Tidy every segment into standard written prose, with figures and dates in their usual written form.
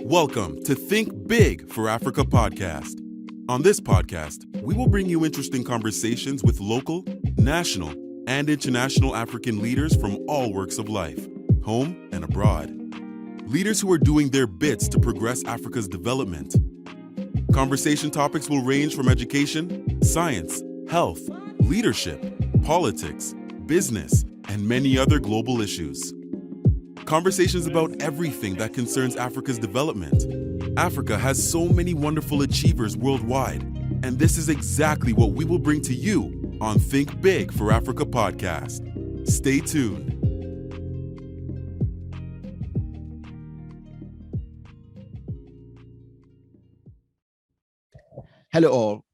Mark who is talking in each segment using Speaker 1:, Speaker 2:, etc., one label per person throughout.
Speaker 1: Welcome to Think Big for Africa podcast. On this podcast, we will bring you interesting conversations with local, national, and international African leaders from all walks of life, home and abroad. Leaders who are doing their bits to progress Africa's development. Conversation topics will range from education, science, health, leadership, politics, business, and many other global issues. Conversations about everything that concerns Africa's development. Africa has so many wonderful achievers worldwide, and this is exactly what we will bring to you on Think Big for Africa podcast. Stay tuned.
Speaker 2: Hello all.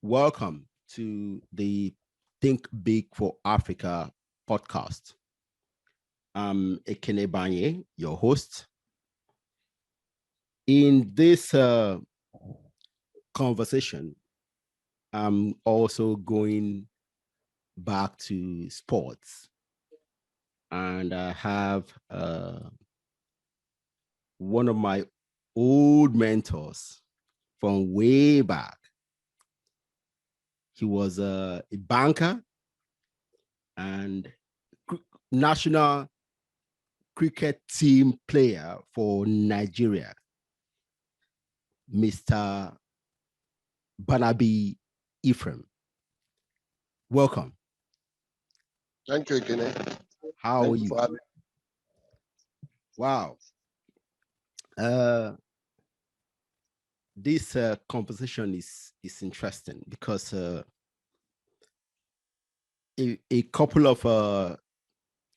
Speaker 2: Welcome to the Think Big for Africa podcast. I'm Ekene Banye, your host. In this conversation, I'm also going back to sports. And I have one of my old mentors from way back. He was a banker and national cricket team player for Nigeria, Mr. Barnaby Ephraim. Welcome.
Speaker 3: Thank you, Ekene.
Speaker 2: How are you? Wow. This conversation is interesting because a couple of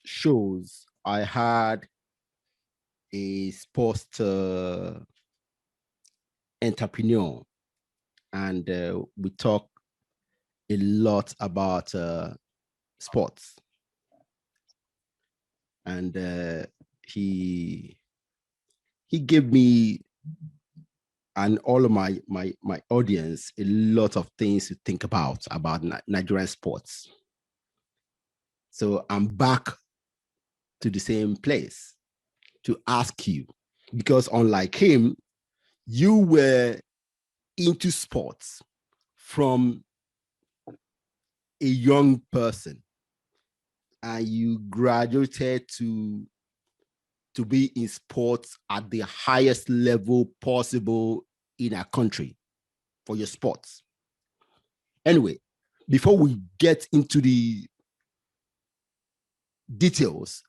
Speaker 2: shows I had a sports entrepreneur, and we talk a lot about sports, and he gave me and all of my audience a lot of things to think about Nigerian sports. So I'm back to the same place to ask you, because unlike him, you were into sports from a young person and you graduated to be in sports at the highest level possible in our country for your sports. Anyway, before we get into the details,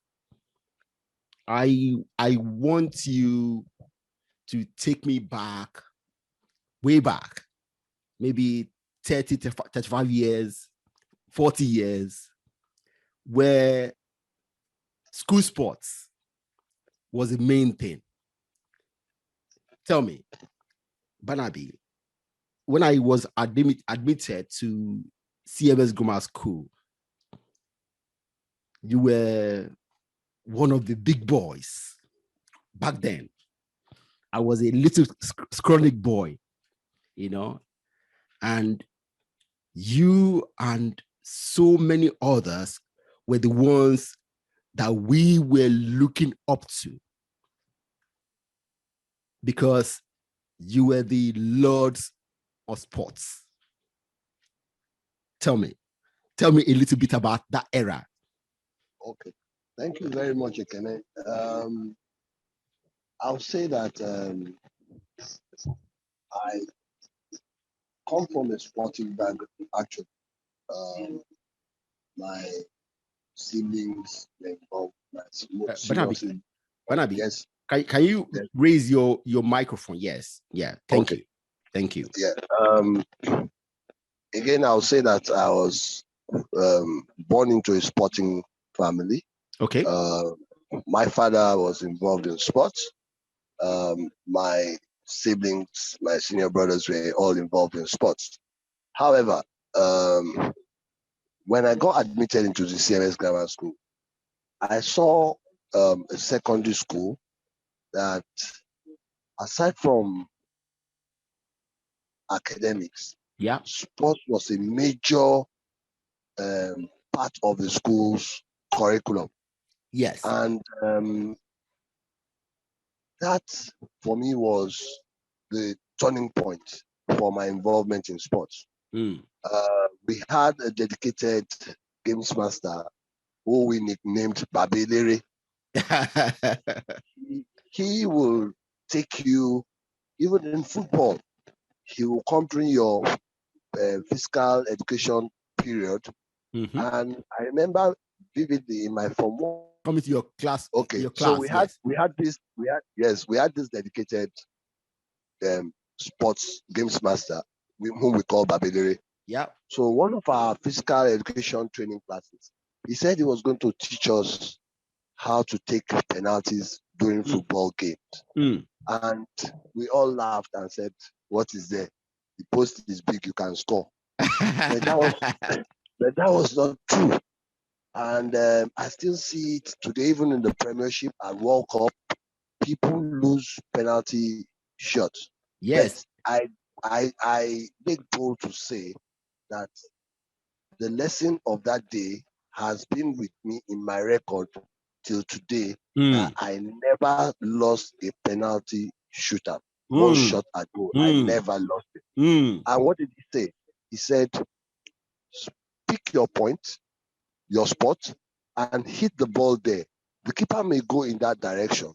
Speaker 2: I want you to take me back, way back, maybe 30 to 35 years, 40 years, where school sports was the main thing. Tell me, Barnaby, when I was admitted to CMS Grammar School, you were one of the big boys back then. I was a little scrawny boy, and you and so many others were the ones that we were looking up to, because you were the lords of sports. Tell me a little bit about that era.
Speaker 3: Okay, thank you very much, Ekene. I'll say that I come from a sporting background, actually. My siblings were involved.
Speaker 2: Barnaby,
Speaker 3: yes.
Speaker 2: Can you raise your microphone? Yes. Yeah. Thank you.
Speaker 3: Yeah. Again, I'll say that I was born into a sporting family.
Speaker 2: Okay.
Speaker 3: My father was involved in sports. My siblings, my senior brothers were all involved in sports. However, when I got admitted into the CMS Grammar School, I saw a secondary school that, aside from academics,
Speaker 2: Yeah.
Speaker 3: Sports was a major part of the school's curriculum.
Speaker 2: Yes.
Speaker 3: And that for me was the turning point for my involvement in sports. We had a dedicated games master who we nicknamed Babelere. He will take you, even in football, he will come during your physical education period. And I remember vividly in my form one.
Speaker 2: Coming to your class.
Speaker 3: Okay,
Speaker 2: your
Speaker 3: so
Speaker 2: class,
Speaker 3: we had this dedicated sports games master whom we call Babelere.
Speaker 2: Yeah.
Speaker 3: So one of our physical education training classes, he said he was going to teach us how to take penalties during football games. And we all laughed and said, what is there? The post is big, you can score. But that was not true. And I still see it today, even in the Premiership and World Cup, people lose penalty shots.
Speaker 2: Yes.
Speaker 3: But I make bold to say that the lesson of that day has been with me in my record till today, that I never lost a penalty shootout. One shot at goal, I never lost it. And what did he say? He said, pick your point, your spot, and hit the ball there. The keeper may go in that direction,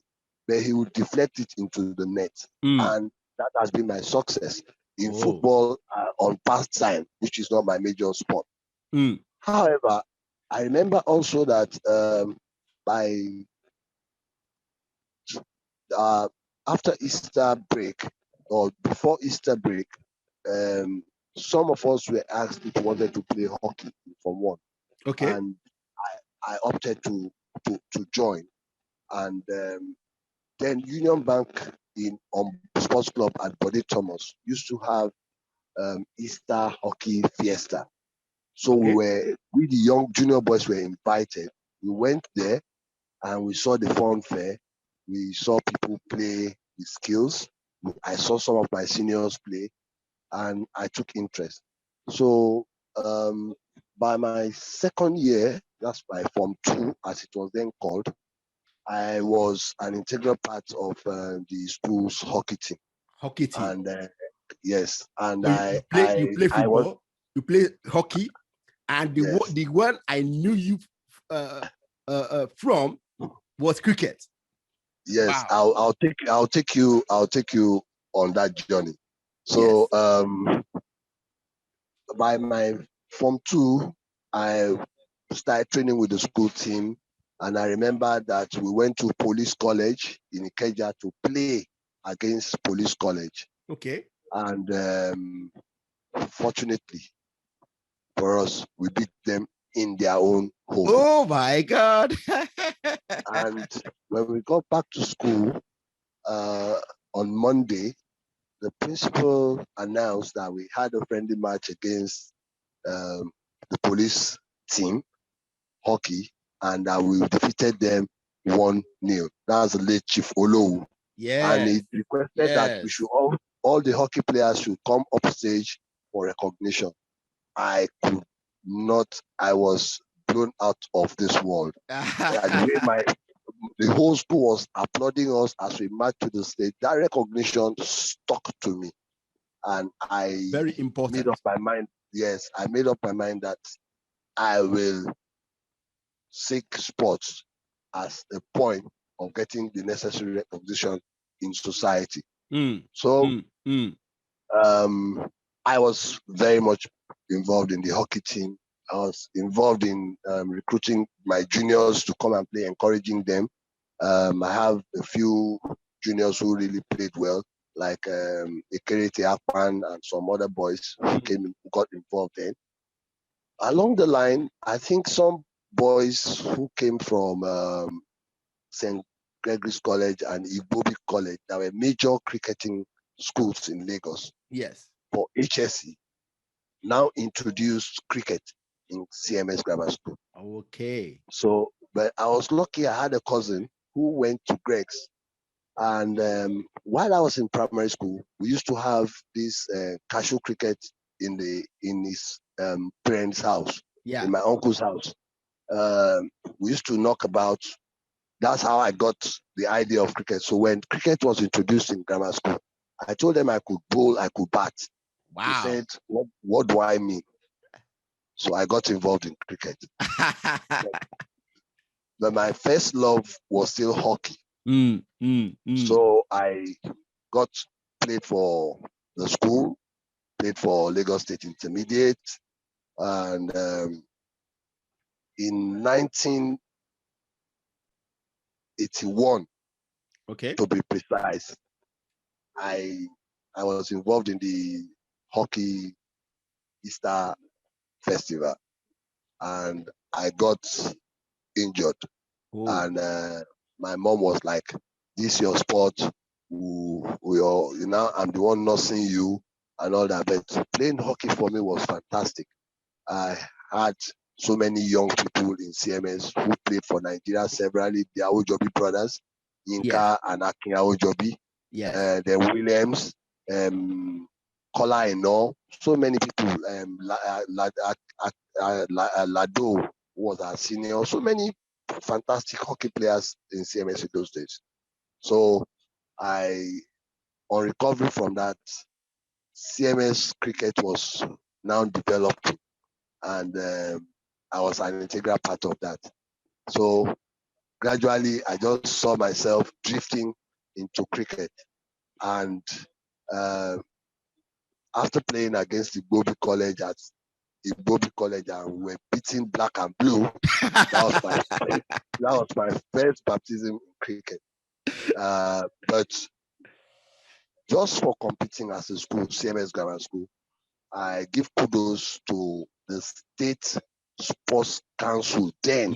Speaker 3: but he will deflect it into the net. And that has been my success in football on past time, which is not my major sport. However, I remember also that by after Easter break or before Easter break, some of us were asked if we wanted to play hockey from one.
Speaker 2: Okay.
Speaker 3: And I opted to join. And then Union Bank in Sports Club at Bode Thomas used to have Easter hockey fiesta. So we the young junior boys were invited. We went there and we saw the fun fair. We saw people play with skills. I saw some of my seniors play, and I took interest. So by my second year, that's by Form 2, as it was then called, I was an integral part of the school's hockey team.
Speaker 2: Hockey team.
Speaker 3: And yes, and
Speaker 2: so you play football, you play hockey, and the one I knew you from was cricket.
Speaker 3: Yes,
Speaker 2: wow.
Speaker 3: I'll take you on that journey. So by my Form 2, I started training with the school team, and I remember that we went to Police College in Ikeja to play against Police College.
Speaker 2: Okay.
Speaker 3: And fortunately for us, we beat them in their own home.
Speaker 2: Oh my God.
Speaker 3: And when we got back to school on Monday, the principal announced that we had a friendly match against the police team, hockey, and that we defeated them 1-0. That's the late Chief Olowu.
Speaker 2: Yeah.
Speaker 3: And he requested that we should all the hockey players should come up stage for recognition. I could not, I was blown out of this world. The whole school was applauding us as we marched to the stage. That recognition stuck to me. And I
Speaker 2: very important.
Speaker 3: Made up my mind. Yes, I made up my mind that I will seek sports as a point of getting the necessary recognition in society. So I was very much involved in the hockey team. I was involved in recruiting my juniors to come and play, encouraging them. I have a few juniors who really played well, like Ekene and some other boys who got involved then. Along the line, I think some boys who came from St. Gregory's College and Igbobi College, that were major cricketing schools in Lagos.
Speaker 2: Yes.
Speaker 3: For HSC, now introduced cricket in CMS Grammar School.
Speaker 2: Okay.
Speaker 3: So, but I was lucky. I had a cousin who went to Greg's, and while I was in primary school, we used to have this casual cricket in his parents' house,
Speaker 2: Yeah.
Speaker 3: in my uncle's house. We used to knock about. That's how I got the idea of cricket. So when cricket was introduced in grammar school, I told them I could bowl, I could bat.
Speaker 2: Wow.
Speaker 3: They said, what do I mean? So I got involved in cricket. But my first love was still hockey. So I got played for the school, played for Lagos State Intermediate, and in 1981,
Speaker 2: okay,
Speaker 3: to be precise, I was involved in the hockey Easter festival, and I got injured. And my mom was like, "This your sport. I'm the one nursing you and all that." But playing hockey for me was fantastic. I had so many young people in CMS who played for Nigeria severally. The Awojobi brothers, Yinka and Akin Awojobi, the Williams, Kola Eno, so many people, Lado was our senior, so many fantastic hockey players in CMS in those days. So on recovery from that, CMS cricket was now developed, and I was an integral part of that. So gradually, I just saw myself drifting into cricket, and after playing against the Bobby College and we were beating black and blue, that was my first baptism in cricket. But just for competing as a school, CMS Grammar School, I give kudos to the State Sports Council then.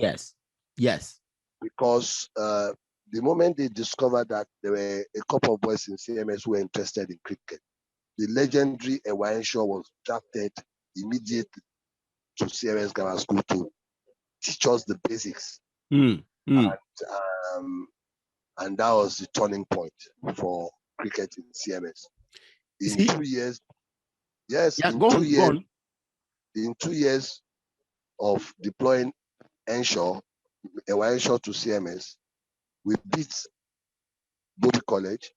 Speaker 2: Yes.
Speaker 3: Because the moment they discovered that there were a couple of boys in CMS who were interested in cricket, the legendary Ephraim was drafted immediately to CMS Grammar School to teach us the basics. And that was the turning point for cricket in CMS. In 2 years, in 2 years of deploying Ephraim to CMS, we beat Bobby College,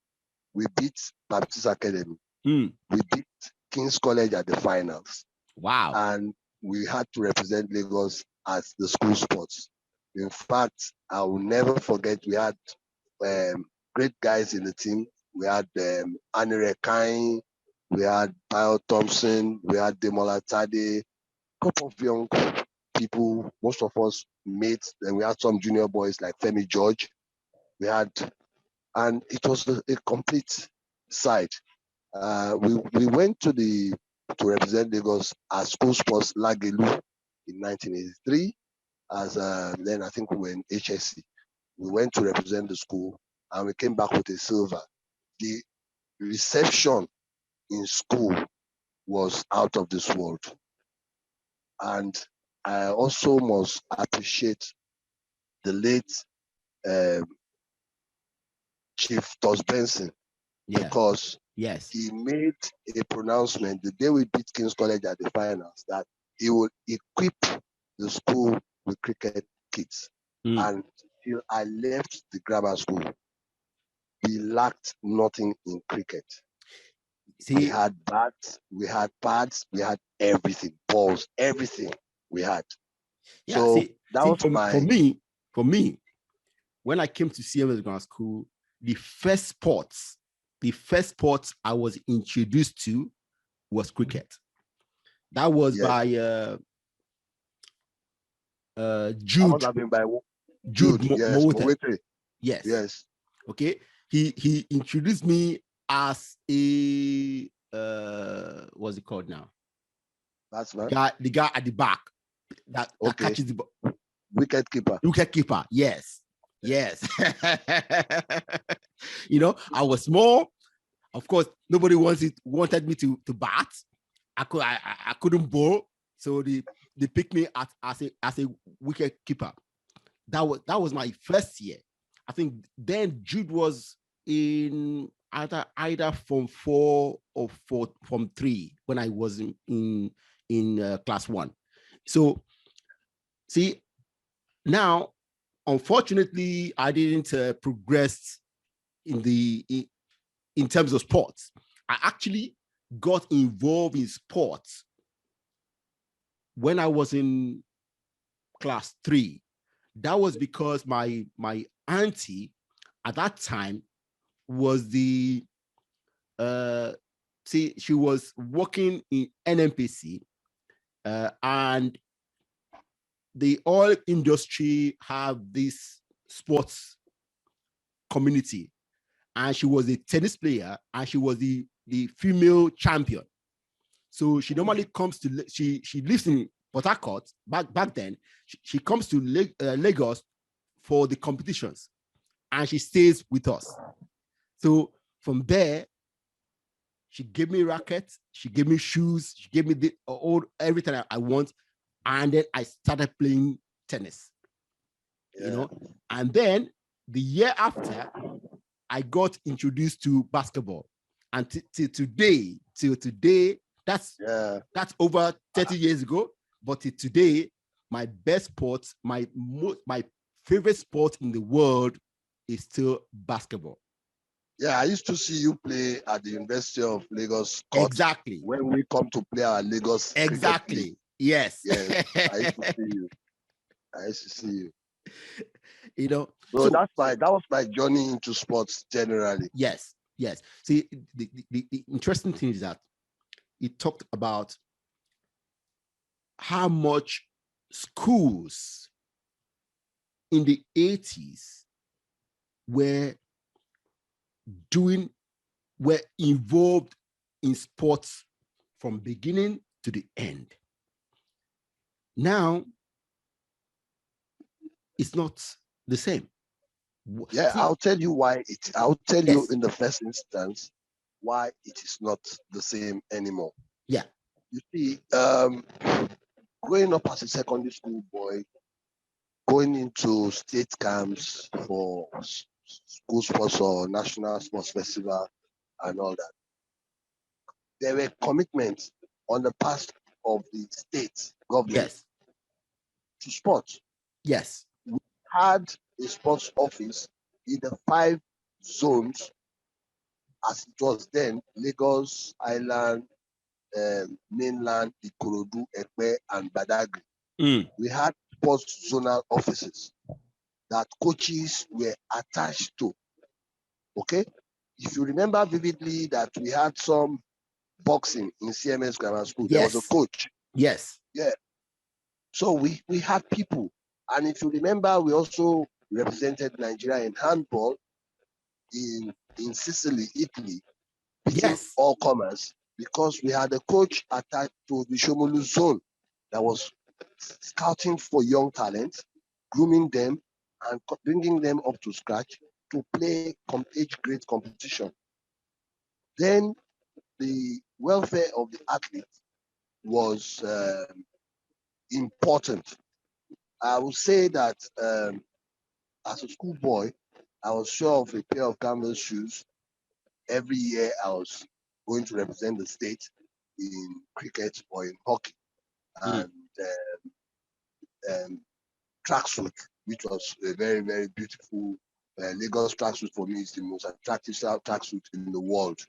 Speaker 3: we beat Baptist Academy, we beat King's College at the finals.
Speaker 2: Wow.
Speaker 3: And we had to represent Lagos as the school sports. In fact, I will never forget, we had great guys in the team. We had Anire Kain, we had Kyle Thompson, we had Demola Tade, a couple of young people, most of us mates, and we had some junior boys like Femi George. And it was a complete side. We went to represent Lagos as school sports Lagelu in 1983. Then I think we were in HSC. We went to represent the school, and we came back with a silver. The reception in school was out of this world. And I also must appreciate the late Chief Tos Benson, because he made a pronouncement the day we beat King's College at the finals that he will equip the school with cricket kits. And till I left the grammar school, we lacked nothing in cricket. We had bats, we had pads, we had everything, balls, everything we had.
Speaker 2: For me, when I came to CMS Grammar School, the first sports I was introduced to was cricket. That was by Jude Mowote. Yes. Okay. He introduced me as a what's it called now?
Speaker 3: That's
Speaker 2: the guy at the back that catches the ball.
Speaker 3: Wicket keeper.
Speaker 2: Yes. I was small. Of course, nobody wanted me to bat. I couldn't bowl, so they picked me as a wicket keeper. That was my first year. I think then Jude was in either from 4 or from 3 when I was in class 1. So see, now unfortunately I didn't progress in terms of sports. I actually got involved in sports when I was in class 3. That was because my auntie at that time was she was working in NMPC, and the oil industry have this sports community, and she was a tennis player, and she was the female champion. So she normally comes to she lives in Port Harcourt back then. She comes to Lagos for the competitions, and she stays with us. So from there, she gave me rackets, she gave me shoes, she gave me everything I want, and then I started playing tennis. And then the year after, I got introduced to basketball, and till today, that's over 30 years ago. But till today, my best sport, my favorite sport in the world is still basketball.
Speaker 3: Yeah, I used to see you play at the University of Lagos court.
Speaker 2: Exactly.
Speaker 3: When we come to play our Lagos.
Speaker 2: Exactly. Yes.
Speaker 3: Yes. I used to see you.
Speaker 2: So
Speaker 3: that was my journey into sports generally.
Speaker 2: Yes. See, the interesting thing is that it talked about how much schools in the 80s were involved in sports from beginning to the end. Now, it's not the same.
Speaker 3: Yeah, see, I'll tell you why I'll tell you in the first instance why it is not the same anymore.
Speaker 2: Yeah.
Speaker 3: You see, growing up as a secondary school boy, going into state camps for school sports or national sports festival and all that, there were commitments on the part of the state government to sports.
Speaker 2: Yes.
Speaker 3: We had a sports office in the 5 zones, as it was then: Lagos, Island, mainland, Ikorodu, Ekene, and Badagry. We had sports zonal offices that coaches were attached to. Okay? If you remember vividly that we had some boxing in CMS Grammar School, there was a coach.
Speaker 2: Yes.
Speaker 3: Yeah. So we had people. And if you remember, we also represented Nigeria in handball in Sicily, Italy, beating all comers, because we had a coach attached to the Shomolu zone that was scouting for young talents, grooming them, and bringing them up to scratch to play age grade competition. Then the welfare of the athlete was important. I would say that as a schoolboy, I was sure of a pair of canvas shoes. Every year I was going to represent the state in cricket or in hockey. And tracksuit, which was a very, very beautiful Lagos tracksuit. For me, is the most attractive tracksuit in the world.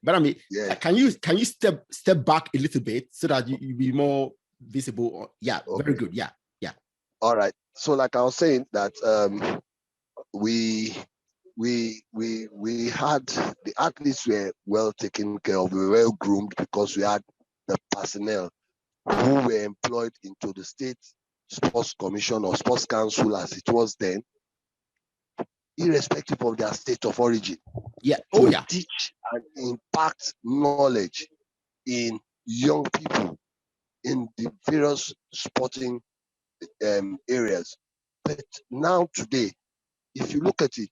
Speaker 2: Barnaby, can you step back a little bit so that you be more visible? Yeah, okay. Very good. Yeah.
Speaker 3: All right. So, like I was saying, that we had the athletes were well taken care of. We were well groomed because we had the personnel who were employed into the state sports commission or sports council, as it was then, irrespective of their state of origin.
Speaker 2: Yeah.
Speaker 3: Teach and impact knowledge in young people in the various sporting areas. But now today, if you look at it,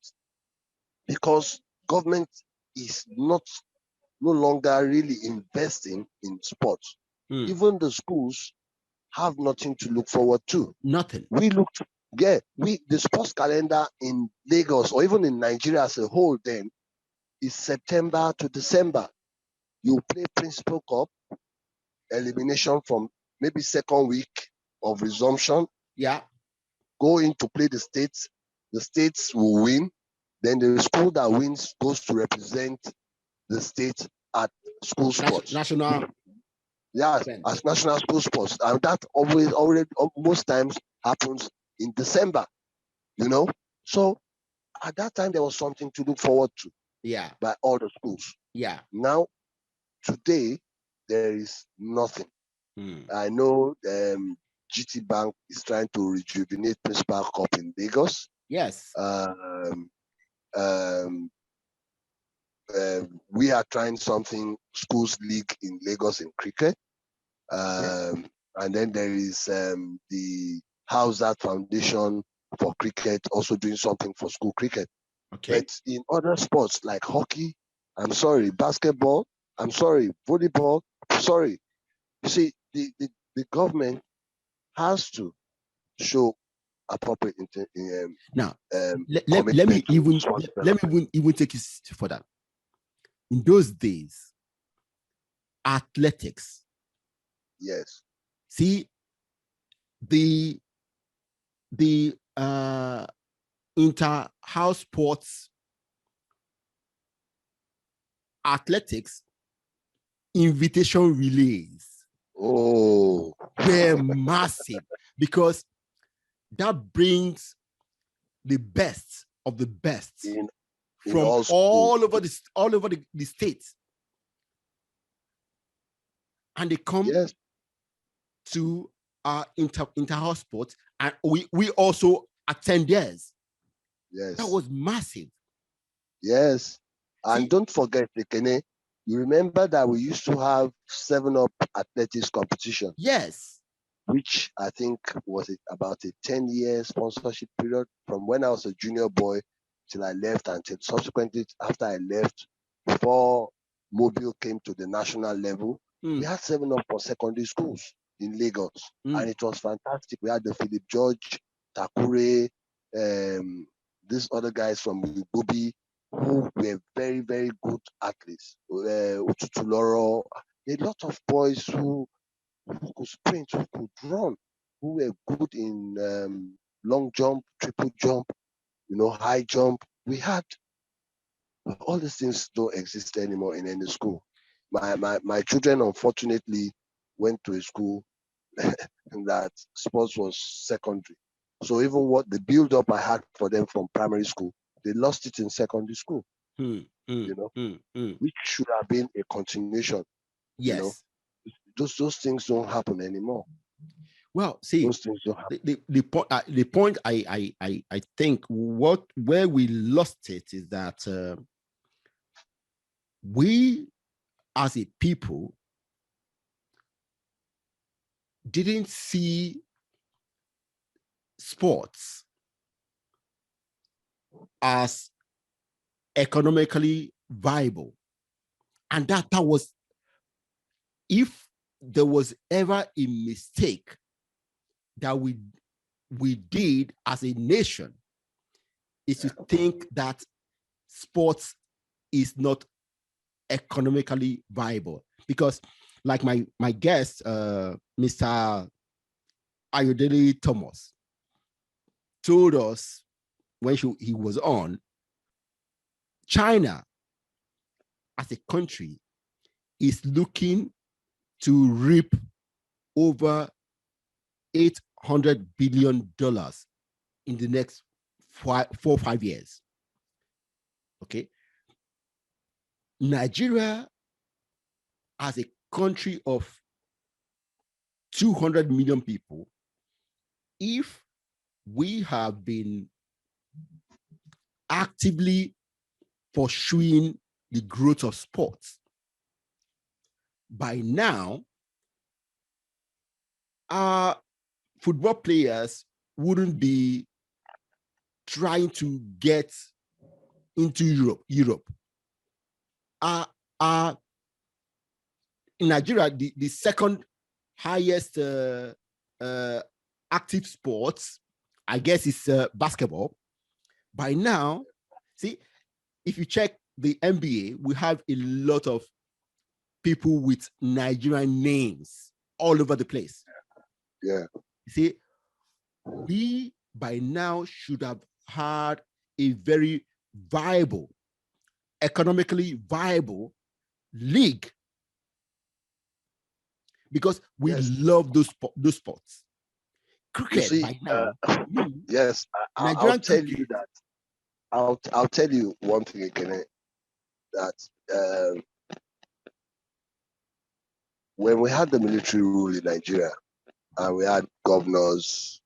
Speaker 3: because government is no longer really investing in sports, even the schools have nothing to look forward to.
Speaker 2: Nothing.
Speaker 3: We looked Yeah, the sports calendar in Lagos or even in Nigeria as a whole then is September to December. You play Principal Cup, elimination from maybe second week of resumption.
Speaker 2: Yeah.
Speaker 3: Go in to play the states. The states will win. Then the school that wins goes to represent the state at school sports.
Speaker 2: National.
Speaker 3: Yeah, as national school sports. And that already most times happens in December, you know. So at that time there was something to look forward to.
Speaker 2: Yeah.
Speaker 3: By all the schools.
Speaker 2: Yeah.
Speaker 3: Now, today there is nothing. I know GT Bank is trying to rejuvenate Principal Cup in Lagos.
Speaker 2: Yes.
Speaker 3: We are trying something, Schools League in Lagos in cricket. And then there is the Hauser Foundation for cricket also doing something for school cricket.
Speaker 2: Okay.
Speaker 3: But in other sports like hockey, I'm sorry, basketball, I'm sorry, volleyball, I'm sorry. You see, the government has to show appropriate
Speaker 2: now. Let me even take it further. In those days, athletics.
Speaker 3: Yes.
Speaker 2: See, the inter-house sports athletics invitation relays were massive because that brings the best of the best from all over the states, and they come to our inter-house sports, and we also attend theirs.
Speaker 3: Yes,
Speaker 2: that was massive.
Speaker 3: Yes, and don't forget, Ekene, you remember that we used to have 7-Up athletics competition.
Speaker 2: Yes.
Speaker 3: Which I think was about a 10-year sponsorship period from when I was a junior boy till I left, until subsequently after I left, before Mobile came to the national level. We had 7-Up for secondary schools in Lagos, and it was fantastic. We had the Philip George, Takure, these other guys from Ugobi who were very, very good athletes. Ututuloro, a lot of boys who could sprint, who could run, who were good in long jump, triple jump, high jump. We had all these things don't exist anymore in any school. My children unfortunately went to a school that sports was secondary. So even what the build up I had for them from primary school, they lost it in secondary school. Which should have been a continuation.
Speaker 2: Yes.
Speaker 3: Those things don't happen anymore.
Speaker 2: Well, see,
Speaker 3: those things don't happen.
Speaker 2: The point I think where we lost it is that we as a people didn't see sports as economically viable, and that was, if there was ever a mistake that we did as a nation, is to think that sports is not economically viable. Because like my guest, Mr. Ayodele Thomas, told us when he was on, China as a country is looking to reap over $800 billion in the next 4 or 5 years. Okay. Nigeria, as a country of 200 million people, if we have been actively pursuing the growth of sports, by now, our football players wouldn't be trying to get into Europe. In Nigeria, the second highest active sports I guess it's basketball. By now, see, if you check the NBA, we have a lot of people with Nigerian names all over the place.
Speaker 3: Yeah.
Speaker 2: You see, we by now should have had a very viable, economically viable league because we love those sports.
Speaker 3: You
Speaker 2: Cricket
Speaker 3: see,
Speaker 2: by now,
Speaker 3: yes, I'll
Speaker 2: Nigerian
Speaker 3: tell you
Speaker 2: cricket.
Speaker 3: that. I'll tell you one thing, Ekene, that when we had the military rule in Nigeria and we had governors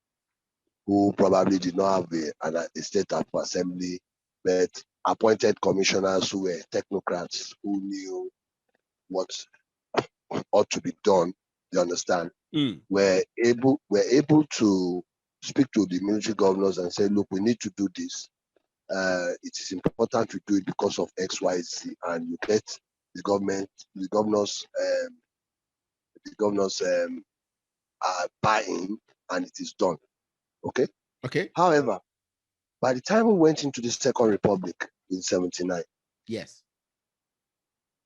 Speaker 3: who probably did not have a state of assembly, but appointed commissioners who were technocrats who knew what ought to be done, you understand, were able to speak to the military governors and say, look, we need to do this. It is important to do it because of X, Y, Z, and you get the governors buy-in, and it is done. Okay.
Speaker 2: Okay.
Speaker 3: However, by the time we went into the Second Republic in '79,
Speaker 2: yes,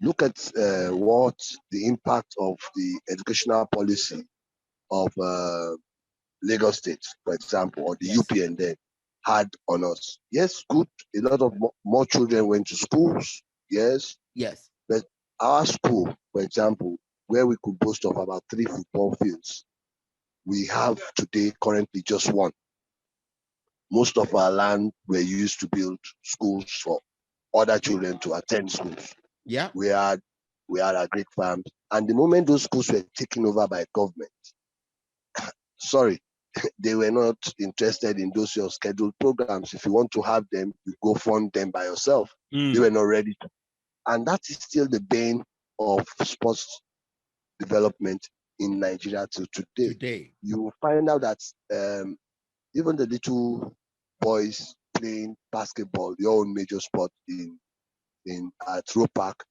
Speaker 3: look at what the impact of the educational policy of Lagos State, for example, or the UPN then had on us. Yes, good. A lot of more children went to schools. Yes.
Speaker 2: Yes.
Speaker 3: But our school, for example, where we could boast of about 3 football fields, we have today currently just 1. Most of our land were used to build schools for other children to attend schools.
Speaker 2: Yeah.
Speaker 3: We had our great farms. And the moment those schools were taken over by government, sorry, they were not interested in those your scheduled programs. If you want to have them, you go fund them by yourself. They were not ready to. And that is still the bane of sports development in Nigeria till today. You will find out that even the little boys playing basketball, your own major sport at Roe Park,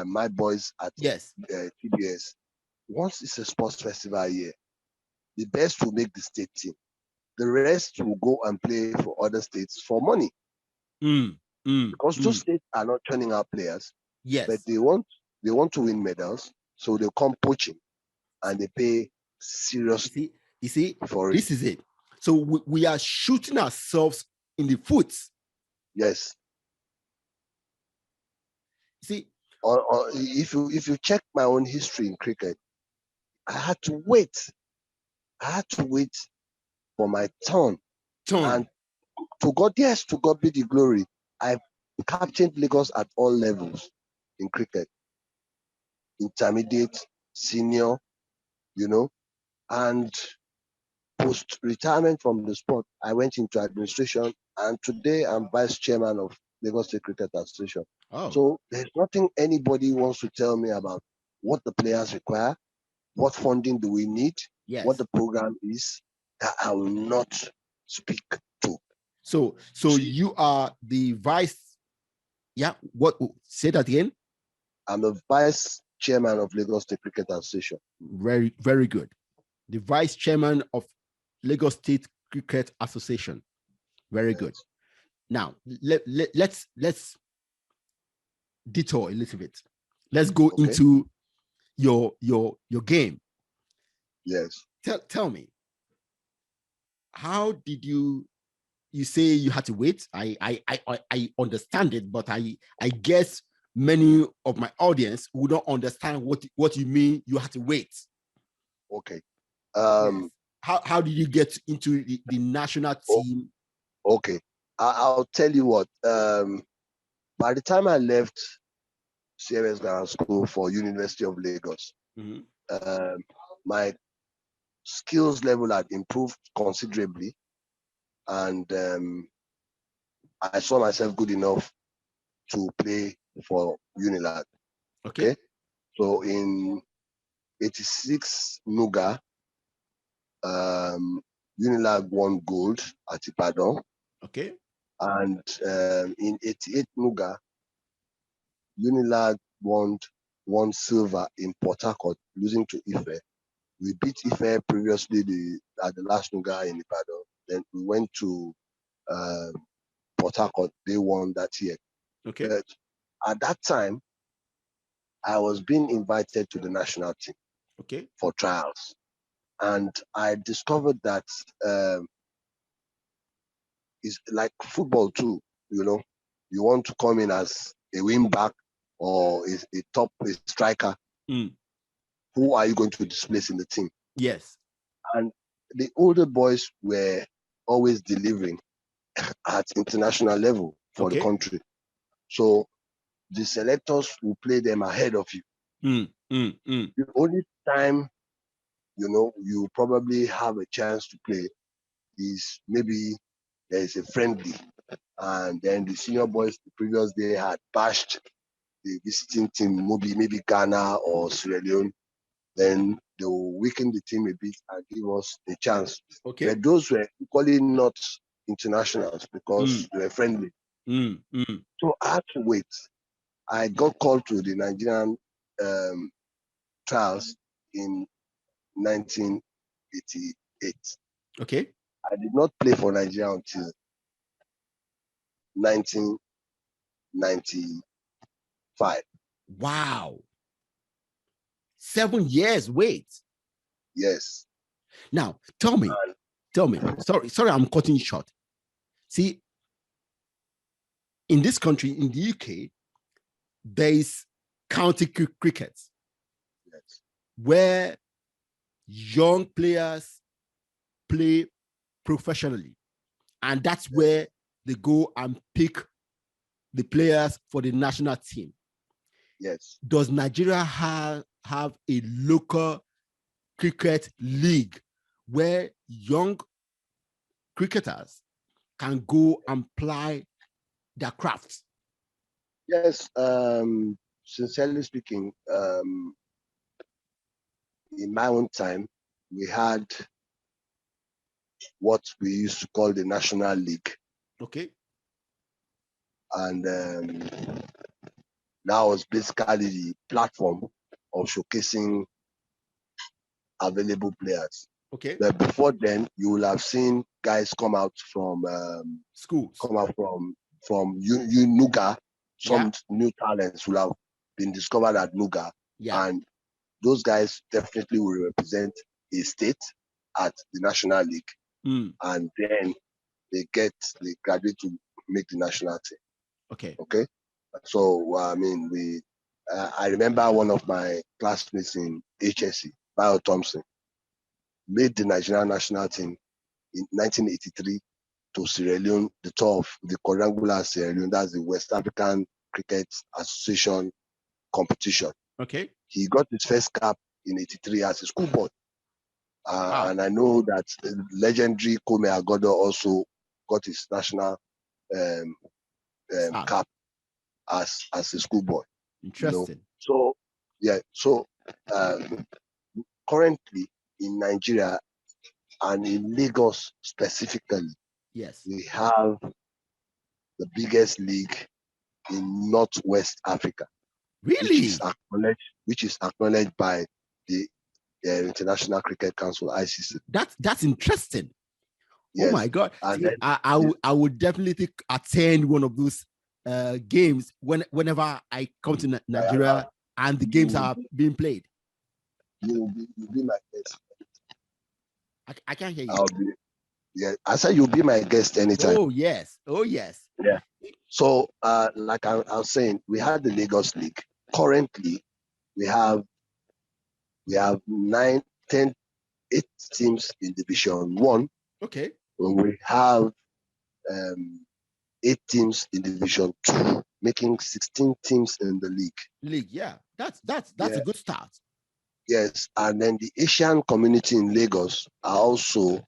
Speaker 3: my boys at TBS, once it's a sports festival here, the best will make the state team. The rest will go and play for other states for money. Because those states are not turning out players, but they want to win medals, so they come poaching and they pay seriously.
Speaker 2: You see,
Speaker 3: for
Speaker 2: this is it. So we are shooting ourselves in the foot.
Speaker 3: Yes.
Speaker 2: See,
Speaker 3: or if you check my own history in cricket, I had to wait for my turn. And to God be the glory. I've captained Lagos at all levels in cricket. Intermediate, senior, and post-retirement from the sport, I went into administration, and today I'm vice chairman of Lagos State Cricket Association. So there's nothing anybody wants to tell me about what the players require, what funding do we need, what the program is, that I will not speak to.
Speaker 2: So you are the vice. Yeah. What? Say that again.
Speaker 3: I'm the vice chairman of Lagos State Cricket Association.
Speaker 2: Very, very good. The vice chairman of Lagos State Cricket Association. Very good. Now let's detour a little bit. Let's go into your game.
Speaker 3: Yes.
Speaker 2: Tell me, how did you say you had to wait? I understand it, but I guess many of my audience would not understand what you mean you had to wait.
Speaker 3: Okay.
Speaker 2: How did you get into the national team?
Speaker 3: Okay. I'll tell you what. By the time I left CMS Grammar School for University of Lagos, my skills level had improved considerably, and I saw myself good enough to play for Unilag. Okay. So in '86 Nuga, Unilag won gold at Ibadan.
Speaker 2: Okay.
Speaker 3: And in '88 Nuga, Unilag won silver in Port Harcourt, losing to Ephraim. We beat Ephraim previously at the last Nuga in Ibadan. Then we went to Port Harcourt. They won that year.
Speaker 2: Okay.
Speaker 3: But at that time, I was being invited to the national team
Speaker 2: Okay.
Speaker 3: for trials. And I discovered that it's like football too, you know. You want to come in as a wing back or a top striker.
Speaker 2: Mm.
Speaker 3: Who are you going to displace in the team?
Speaker 2: Yes.
Speaker 3: And the older boys were always delivering at international level for the country. So the selectors will play them ahead of you. The only time, you know, you probably have a chance to play is maybe there is a friendly, and then the senior boys the previous day had bashed the visiting team, maybe Ghana or Sierra Leone. Then they will weaken the team a bit and give us a chance.
Speaker 2: Okay.
Speaker 3: But those were equally not internationals because they were friendly. So I had to wait. I got called to the Nigerian trials in 1988.
Speaker 2: Okay.
Speaker 3: I did not play for Nigeria until 1995.
Speaker 2: Wow. 7 years wait.
Speaker 3: Yes.
Speaker 2: Now tell me. Sorry, I'm cutting short. See, in this country, in the UK, there is county cricket,
Speaker 3: yes,
Speaker 2: where young players play professionally, and that's where they go and pick the players for the national team.
Speaker 3: Yes.
Speaker 2: Does Nigeria have a local cricket league where young cricketers can go and ply their crafts?
Speaker 3: Yes. Sincerely speaking, in my own time, we had what we used to call the National League.
Speaker 2: Okay.
Speaker 3: And that was basically the platform of showcasing available players.
Speaker 2: Okay.
Speaker 3: But before then, you will have seen guys come out from
Speaker 2: schools,
Speaker 3: come out from Nuga. Some new talents will have been discovered at Nuga, and those guys definitely will represent a state at the National League, and then they graduate to make the national team. Okay. So I mean, I remember one of my classmates in HSC, Bio Thompson, made the Nigerian national team in 1983 to Sierra Leone, the tour of the quadrangular Sierra Leone, that's the West African Cricket Association competition.
Speaker 2: Okay.
Speaker 3: He got his first cap in 83 as a schoolboy. And I know that the legendary Kome Agodo also got his national cap as a schoolboy.
Speaker 2: Interesting.
Speaker 3: You know? So currently in Nigeria and in Lagos specifically, we have the biggest league in Northwest Africa.
Speaker 2: Really?
Speaker 3: Which is acknowledged by the International Cricket Council, ICC.
Speaker 2: That's interesting.
Speaker 3: Yes.
Speaker 2: Oh my God!
Speaker 3: And
Speaker 2: see, I would definitely attend one of those games whenever I come to Nigeria and the games are being played.
Speaker 3: You'll be my guest.
Speaker 2: I can't hear you.
Speaker 3: I said you'll be my guest anytime.
Speaker 2: Oh yes.
Speaker 3: Yeah. So like I was saying, we had the Lagos League. Currently, we have 8 teams in Division 1.
Speaker 2: Okay.
Speaker 3: We have 8 teams in Division 2, making 16 teams in the league.
Speaker 2: Yeah. That's a good start.
Speaker 3: Yes, and then the Asian community in Lagos are also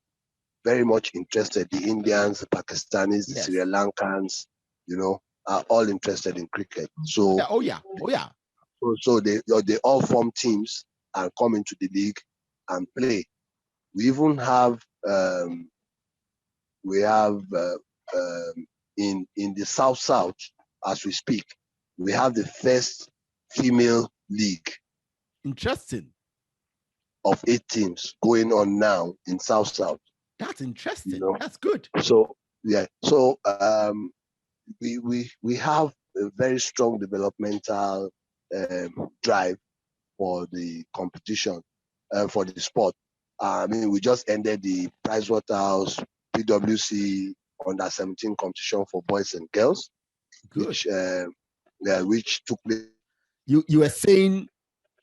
Speaker 3: very much interested. The Indians, the Pakistanis, the Sri Lankans, are all interested in cricket. So So they all form teams and come into the league and play. We even have in the South as we speak, we have the first female league.
Speaker 2: Interesting.
Speaker 3: Of 8 teams going on now in South.
Speaker 2: That's interesting.
Speaker 3: You know?
Speaker 2: That's good.
Speaker 3: So yeah, so we have a very strong developmental drive for the competition, for the sport. I mean, we just ended the Pricewaterhouse PWC under 17 competition for boys and girls,
Speaker 2: Good.
Speaker 3: which took place.
Speaker 2: You were saying.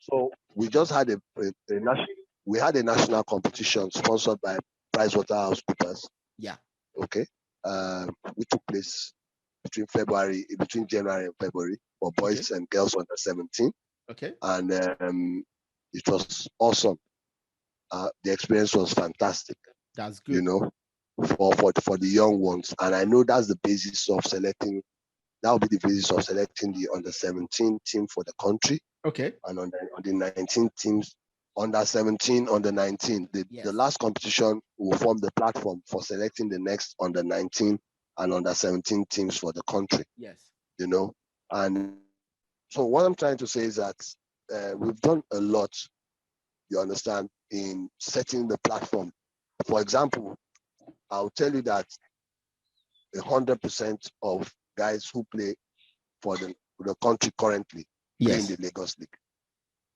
Speaker 3: So we just had a national competition sponsored by PricewaterhouseCoopers.
Speaker 2: Yeah.
Speaker 3: Okay. Which took place between January and February for boys and girls under 17.
Speaker 2: Okay.
Speaker 3: And it was awesome. The experience was fantastic.
Speaker 2: That's good.
Speaker 3: You know, for the young ones. And I know that's the basis of selecting. That will be the basis of selecting the under 17 team for the country.
Speaker 2: Okay.
Speaker 3: And on the 19 teams, under 17, under 19. The last competition will form the platform for selecting the next under 19 and under 17 teams for the country.
Speaker 2: Yes.
Speaker 3: You know, and so what I'm trying to say is that we've done a lot, you understand, in setting the platform. For example, I'll tell you that 100% of guys who play for the country currently play in the Lagos League.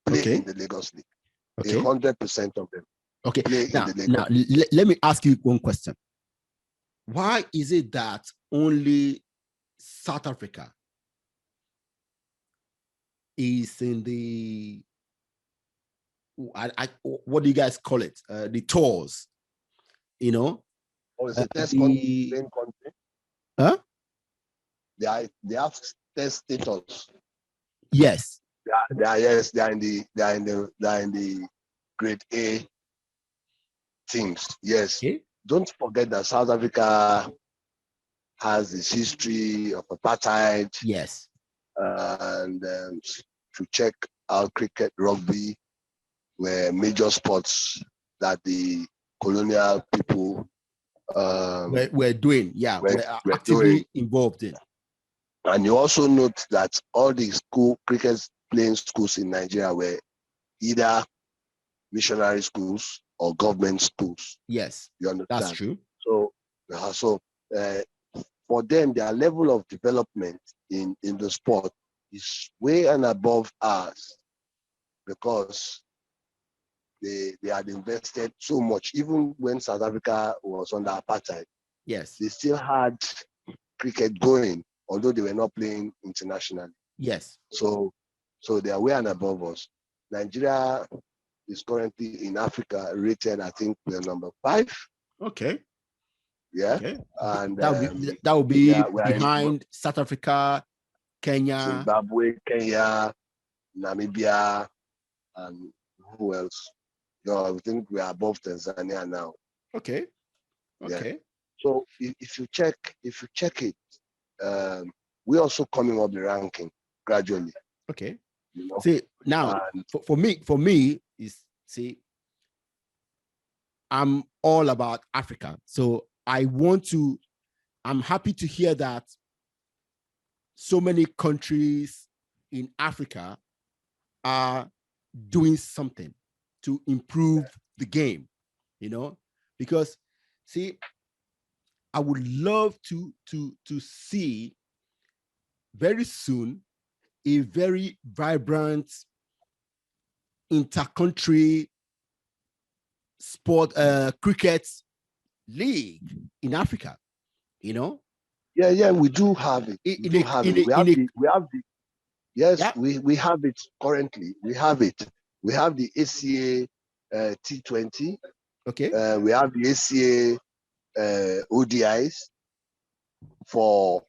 Speaker 3: In the Lagos League. 100% of them.
Speaker 2: Okay.
Speaker 3: Play in the Lagos.
Speaker 2: Now let me ask you one question. Why is it that only South Africa is in the what do you guys call it? The tours, you know?
Speaker 3: Or is it test country?
Speaker 2: Huh?
Speaker 3: They have test status.
Speaker 2: Yes.
Speaker 3: They are in the grade A teams. Yes.
Speaker 2: Okay.
Speaker 3: Don't forget that South Africa has this history of apartheid.
Speaker 2: Yes.
Speaker 3: And to check out cricket, rugby were major sports that the colonial people
Speaker 2: we're doing. Yeah, we're actively involved in.
Speaker 3: And you also note that all the cricket playing schools in Nigeria were either missionary schools or government schools.
Speaker 2: Yes,
Speaker 3: you understand?
Speaker 2: That's true.
Speaker 3: So for them, their level of development in the sport is way and above ours, because they had invested so much. Even when South Africa was under apartheid,
Speaker 2: yes,
Speaker 3: they still had cricket going, although they were not playing internationally.
Speaker 2: Yes.
Speaker 3: So they are way and above us. Nigeria is currently in Africa rated, I think, we're number 5.
Speaker 2: Okay.
Speaker 3: Yeah.
Speaker 2: Okay.
Speaker 3: And
Speaker 2: that would be behind South Africa, Kenya,
Speaker 3: Zimbabwe, Kenya, Namibia, and who else? I think we are above Tanzania now.
Speaker 2: Okay.
Speaker 3: Yeah. So if you check it, we're also coming up the ranking gradually.
Speaker 2: Okay. You know? See, now for me is, see, I'm all about Africa. So I'm happy to hear that so many countries in Africa are doing something to improve the game, because, see, I would love to see very soon a very vibrant intercountry sport cricket league in Africa.
Speaker 3: Yeah, we do have it. We have it currently. We have it. We have the ACA T20.
Speaker 2: Okay.
Speaker 3: We have the ACA ODIs for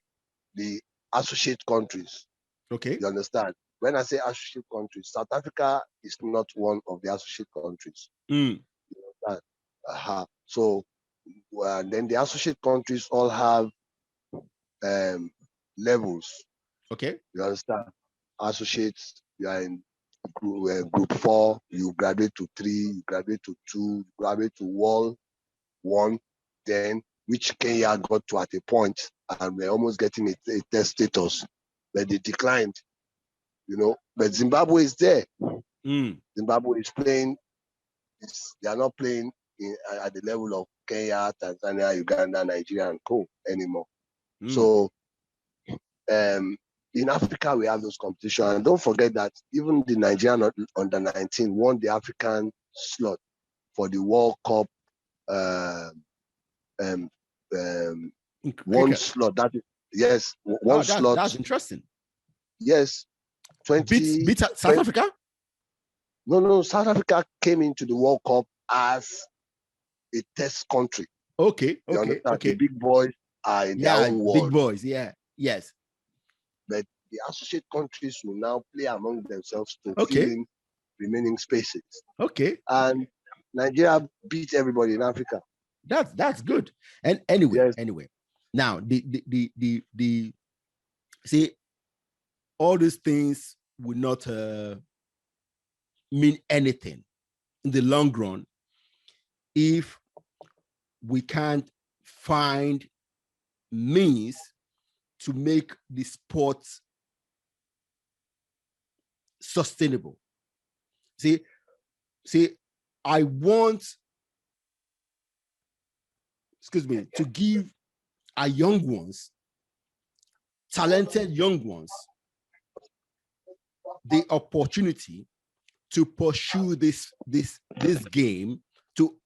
Speaker 3: the associate countries.
Speaker 2: Okay.
Speaker 3: You understand? When I say associate countries, South Africa is not one of the associate countries.
Speaker 2: You
Speaker 3: understand? So then the associate countries all have levels.
Speaker 2: Okay.
Speaker 3: You understand? Associates, you are in group 4, you graduate to 3, you graduate to 2, you graduate to World 1, then which Kenya got to at a point, and we're almost getting a test status, but they declined. But Zimbabwe is there. Zimbabwe is playing. They are not playing at the level of Kenya, Tanzania, Uganda, Nigeria, and co anymore. So in Africa, we have those competitions. And don't forget that even the Nigerian under 19 won the African slot for the World Cup. One slot. That is, yes, one slot.
Speaker 2: That's interesting.
Speaker 3: Yes.
Speaker 2: Beat South Africa?
Speaker 3: No. South Africa came into the World Cup as a test country.
Speaker 2: Okay.
Speaker 3: The big boys are in their own world.
Speaker 2: Big boys, yes.
Speaker 3: But the associate countries will now play among themselves to fill in remaining spaces.
Speaker 2: Okay.
Speaker 3: And Nigeria beat everybody in Africa.
Speaker 2: That's good. And anyway, now the see, all these things will not mean anything in the long run if we can't find means to make the sport sustainable. See, I want, to give our young ones, talented young ones, the opportunity to pursue this game, to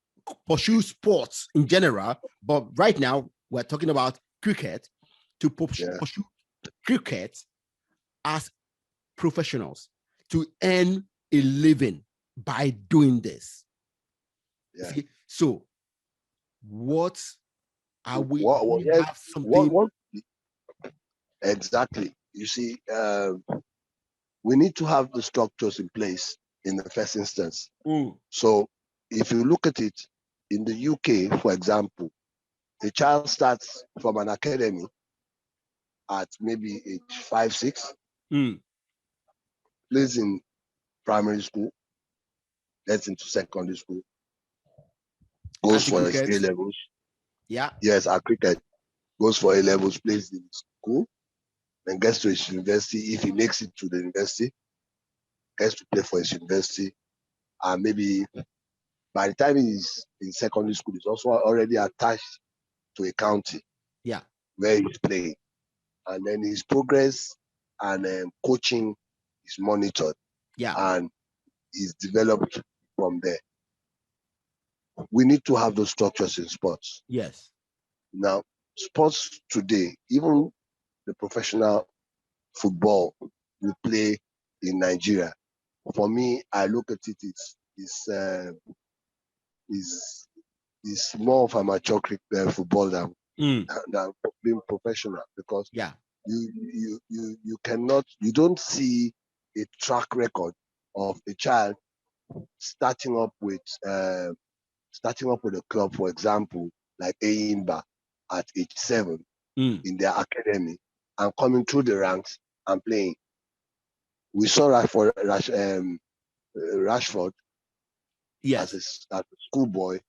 Speaker 2: pursue sports in general. But right now we're talking about cricket, to pursue cricket as professionals, to earn a living by doing this. See, so what are we? Have something.
Speaker 3: Exactly. You see, we need to have the structures in place in the first instance. So if you look at it in the UK, for example, a child starts from an academy at maybe age 5, 6, plays in primary school, gets into secondary school, goes for his A levels. Yes, at cricket, goes for A levels, plays in school, then gets to his university. If he makes it to the university, gets to play for his university, and maybe by the time he's in secondary school, he's also already attached to a county, where he's playing, and then his progress and coaching is monitored, and is developed from there. We need to have those structures in sports.
Speaker 2: Yes.
Speaker 3: Now, sports today, even the professional football we play in Nigeria, for me, I look at it, it's more of amateur cricket football than being professional, because you don't see a track record of a child starting up with a club, for example, like Eyimba at age 7 in their academy, and coming through the ranks and playing. We saw Rashford as a schoolboy,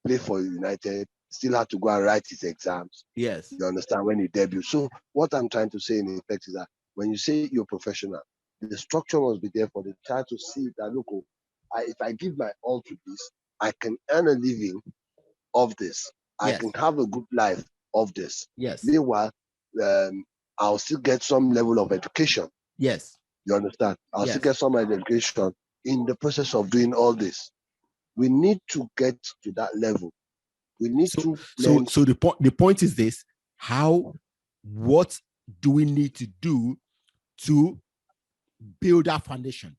Speaker 3: play for United, still had to go and write his exams.
Speaker 2: Yes.
Speaker 3: You understand, when he debuted. So what I'm trying to say in effect is that when you say you're professional, the structure must be there for the child to see that, look, if I give my all to this, I can earn a living of this. I can have a good life of this.
Speaker 2: Yes.
Speaker 3: Meanwhile, I'll still get some level of education.
Speaker 2: Yes.
Speaker 3: You understand? I'll still get some education in the process of doing all this. We need to get to that level. We need to learn.
Speaker 2: So the point is this: what do we need to do to build that foundation?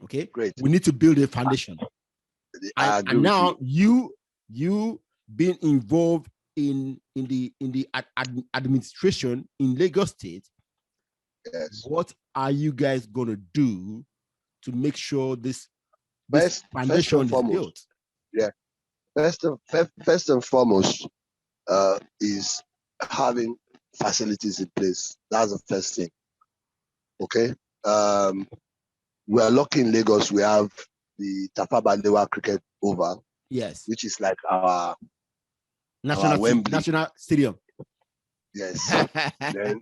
Speaker 2: Okay,
Speaker 3: great.
Speaker 2: We need to build a foundation. And now you being involved in the administration in Lagos State.
Speaker 3: Yes.
Speaker 2: What are you guys gonna do to make sure this foundation is built?
Speaker 3: Yeah. First and foremost, is having facilities in place. That's the first thing. Okay. We are lucky in Lagos. We have the Tafawa Balewa Cricket Oval.
Speaker 2: Yes.
Speaker 3: Which is like our
Speaker 2: national stadium.
Speaker 3: Yes. Then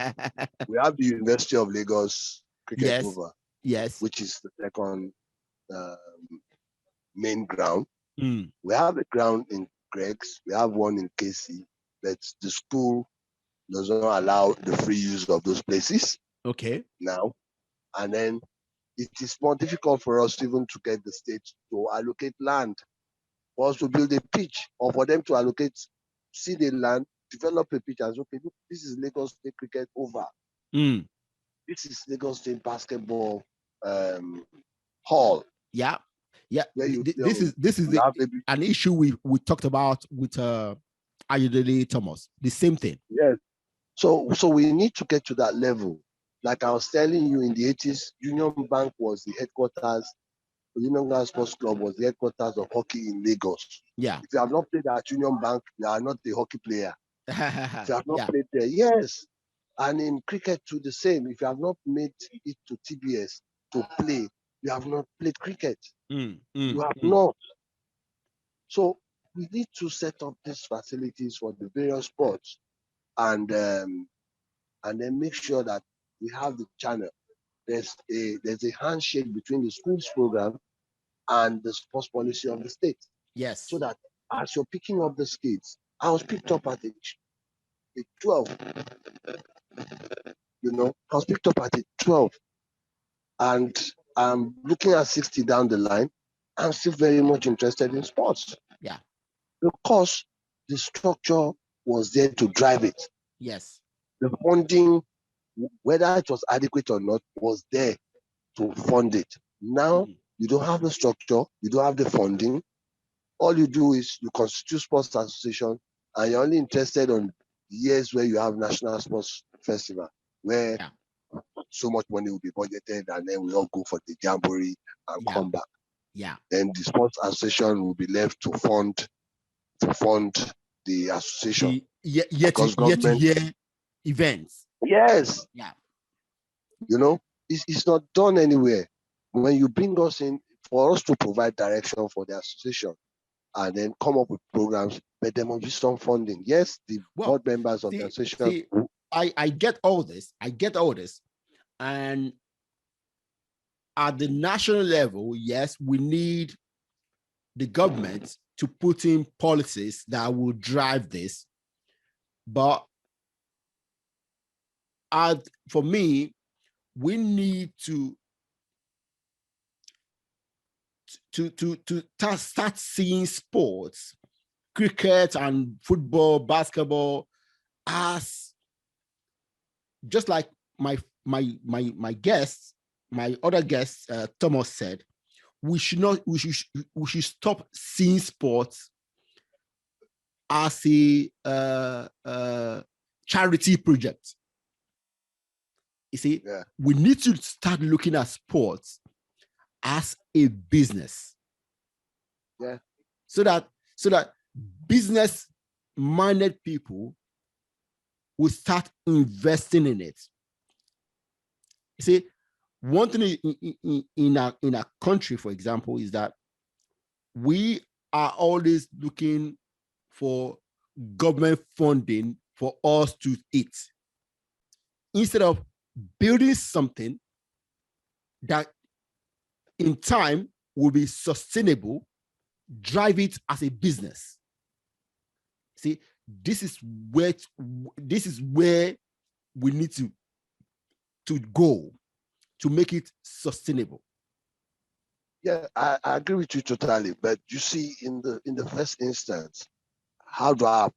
Speaker 3: we have the University of Lagos Cricket Oval.
Speaker 2: Yes.
Speaker 3: Which is the second main ground. We have a ground in Greg's, we have one in KC, but the school does not allow the free use of those places
Speaker 2: Okay.
Speaker 3: now. And then it is more difficult for us even to get the state to allocate land for us to build a pitch, or for them to allocate, see the land, develop a pitch and say, okay, look, this is Lagos State Cricket over. This is Lagos State Basketball hall.
Speaker 2: Yeah.
Speaker 3: Where you
Speaker 2: This is an issue we talked about with Ayodele Thomas. The same thing.
Speaker 3: Yes. So we need to get to that level. Like I was telling you, in the 80s, Union Bank was the headquarters. The Union Bank Sports Club was the headquarters of hockey in Lagos.
Speaker 2: Yeah.
Speaker 3: If you have not played at Union Bank, you are not a hockey player. If you have not
Speaker 2: Yeah.
Speaker 3: played there, yes. And in cricket too, the same. If you have not made it to TBS to play, you have not played cricket. You have not. So we need to set up these facilities for the various sports, and then make sure that we have the channel. There's a handshake between the schools program and the sports policy of the state.
Speaker 2: Yes.
Speaker 3: So that as you're picking up the kids, I was picked up at age 12. I was picked up at age 12. And I'm looking at 60 down the line. I'm still very much interested in sports.
Speaker 2: Yeah.
Speaker 3: Because the structure was there to drive it.
Speaker 2: Yes.
Speaker 3: The funding, whether it was adequate or not, was there to fund it. Now, you don't have the structure, you don't have the funding. All you do is you constitute sports association, and you're only interested on years where you have national sports festival, where so much money will be budgeted, and then we all go for the jamboree and come back.
Speaker 2: Yeah.
Speaker 3: Then the sports association will be left to fund the association.
Speaker 2: Yet to year events.
Speaker 3: Yes.
Speaker 2: Yeah.
Speaker 3: It's not done anywhere. When you bring us in for us to provide direction for the association and then come up with programs, but there must be some funding. Yes, the board members of the association.
Speaker 2: I get all this. And at the national level, yes, we need the government to put in policies that will drive this. But for me, we need to start seeing sports, cricket and football, basketball, as just like my other guest Thomas said, we should stop seeing sports as a charity project. You see, we need to start looking at sports as a business.
Speaker 3: Yeah.
Speaker 2: So that business-minded people will start investing in it. You see, one thing in a country, for example, is that we are always looking for government funding for us to eat, instead of building something that in time will be sustainable, drive it as a business. See, this is where we need to go to make it sustainable.
Speaker 3: Yeah, I agree with you totally. But you see, in the first instance, how do I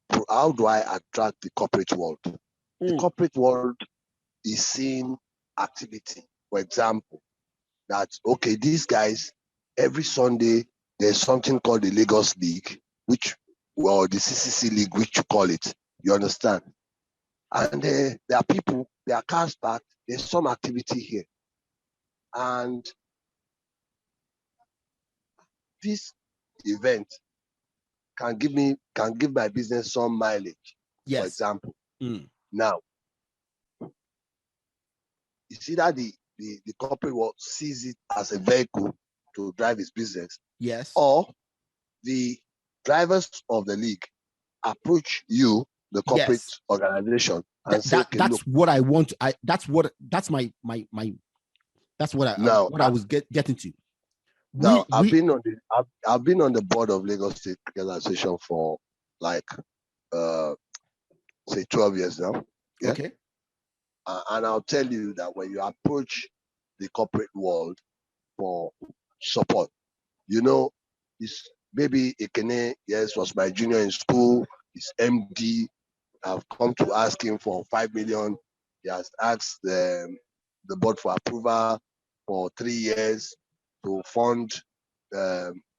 Speaker 3: attract the corporate world? The corporate world is seeing activity. For example, that okay, these guys every Sunday there's something called the Lagos League, the CCC League, which you call it. You understand? And there are people, there are cars parked. There's some activity here, and this event can give my business some mileage.
Speaker 2: Yes.
Speaker 3: For example, now you see that the corporate world sees it as a vehicle to drive its business.
Speaker 2: Yes.
Speaker 3: Or the drivers of the league approach you, the corporate organization, and say, okay,
Speaker 2: that's
Speaker 3: look,
Speaker 2: what I want. That's what I was getting to.
Speaker 3: Now, I've been on the board of Lagos State Cricket Association for like say 12 years now. Yeah.
Speaker 2: Okay.
Speaker 3: And I'll tell you that when you approach the corporate world for support, you know, it's maybe Ekene, yes, was my junior in school, his MD. I've come to ask him for 5 million. He has asked the board for approval for 3 years to fund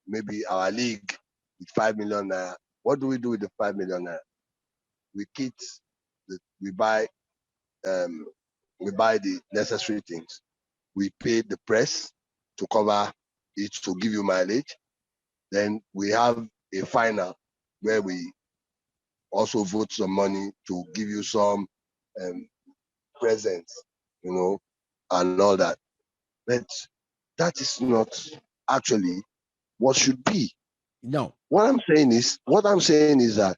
Speaker 3: maybe our league with 5 million. What do we do with the 5 million? We kit, we buy the necessary things. We pay the press to cover it to give you mileage. Then we have a final where we also vote some money to give you some presents, you know, and all that. But that is not actually what should be.
Speaker 2: No.
Speaker 3: What I'm saying is that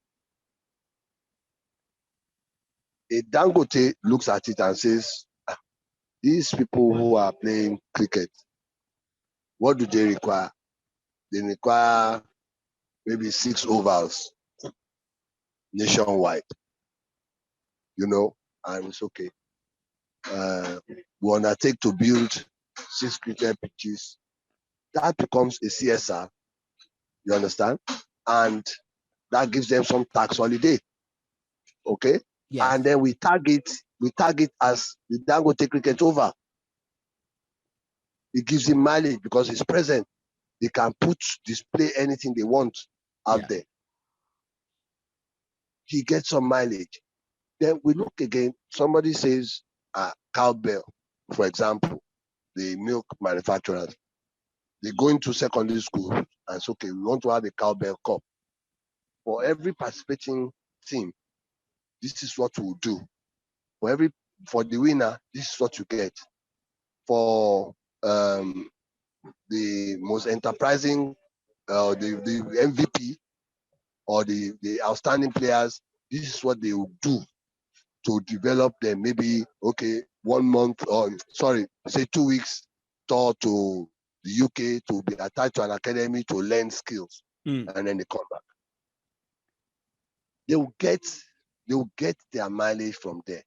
Speaker 3: a Dangote looks at it and says, these people who are playing cricket, what do they require? They require maybe 6 ovals nationwide, you know, and it's okay. We undertake to build 6 cricket pitches. That becomes a CSR, you understand? And that gives them some tax holiday, okay?
Speaker 2: Yes.
Speaker 3: And then we target as the Dangote cricket over. It gives him mileage because he's present. They can display anything they want out there. He gets some mileage. Then we look again, somebody says cowbell, for example, the milk manufacturers. They go into secondary school and say, okay, we want to have a cowbell cup. For every participating team, this is what we'll do. For the winner, this is what you get. For the most enterprising, the MVP or the outstanding players, this is what they will do to develop them. Maybe, okay, 1 month or say 2 weeks tour to the UK to be attached to an academy to learn skills, and then they come back. They will get their mileage from there.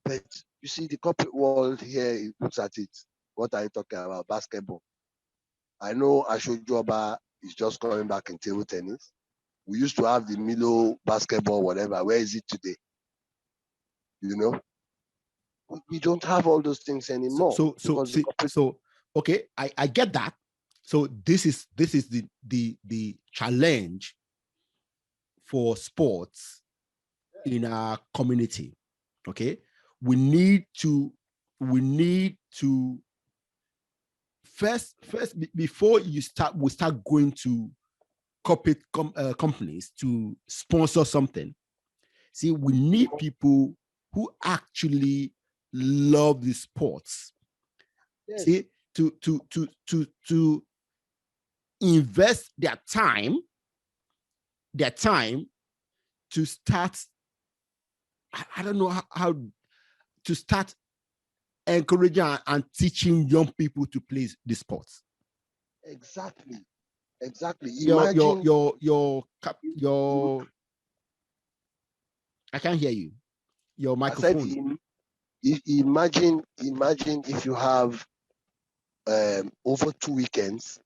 Speaker 3: But you see, the corporate world here, it looks at it. What are you talking about? Basketball. I know Ashojoba is just coming back in table tennis. We used to have the Milo basketball, whatever. Where is it today? You know, we don't have all those things anymore.
Speaker 2: So okay, I get that. So this is the challenge for sports in our community. Okay, we need to first before we start going to corporate companies to sponsor something. See, we need people who actually love the sports. Yes. See, to invest their time to start. I don't know how to start encouraging and teaching young people to play the sports.
Speaker 3: Exactly.
Speaker 2: Imagine your I can't hear you. Your microphone.
Speaker 3: Imagine if you have over 2 weekends,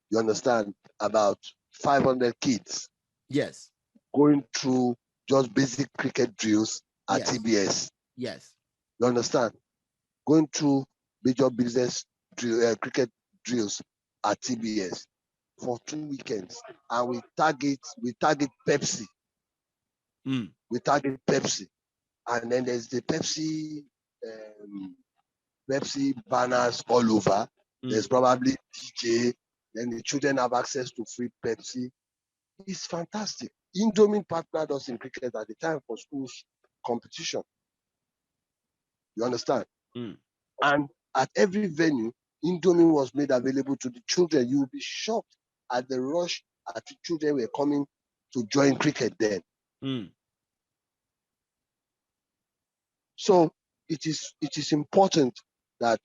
Speaker 3: you understand, about 500 kids.
Speaker 2: Yes.
Speaker 3: Going through just basic cricket drills at TBS.
Speaker 2: Yes.
Speaker 3: You understand? Going through major business cricket drills at TBS for 2 weekends. And we target Pepsi. We target Pepsi. And then there's the Pepsi banners all over. There's probably DJ. Then the children have access to free Pepsi. It's fantastic. Indomie partnered us in cricket at the time for schools competition. You understand? And at every venue, Indomie was made available to the children. You will be shocked at the rush at the children were coming to join cricket then. So it is important that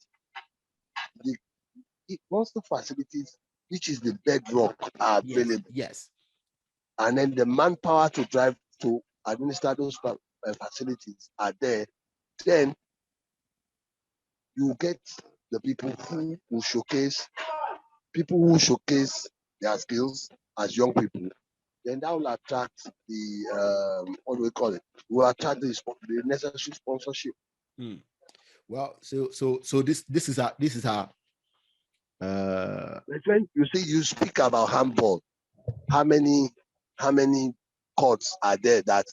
Speaker 3: once the facilities which is the bedrock, are available.
Speaker 2: Yes.
Speaker 3: And then the manpower to drive to administer those facilities are there. Then you get the people who will showcase their skills as young people. Then that will attract the what do we call it? Will attract the necessary sponsorship.
Speaker 2: Well, so this is our
Speaker 3: When you see, you speak about handball. How many courts are there that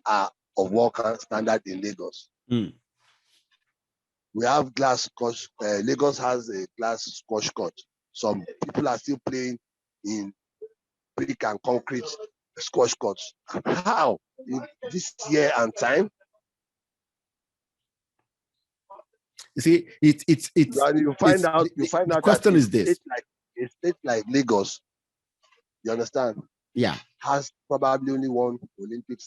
Speaker 3: are of world standard in Lagos? We have glass squash. Lagos has a glass squash court. Some people are still playing in brick and concrete squash courts. How? In this year and time?
Speaker 2: You see,
Speaker 3: You find out
Speaker 2: the question
Speaker 3: that
Speaker 2: is this.
Speaker 3: A state like Lagos, you understand?
Speaker 2: Yeah.
Speaker 3: Has probably only one Olympic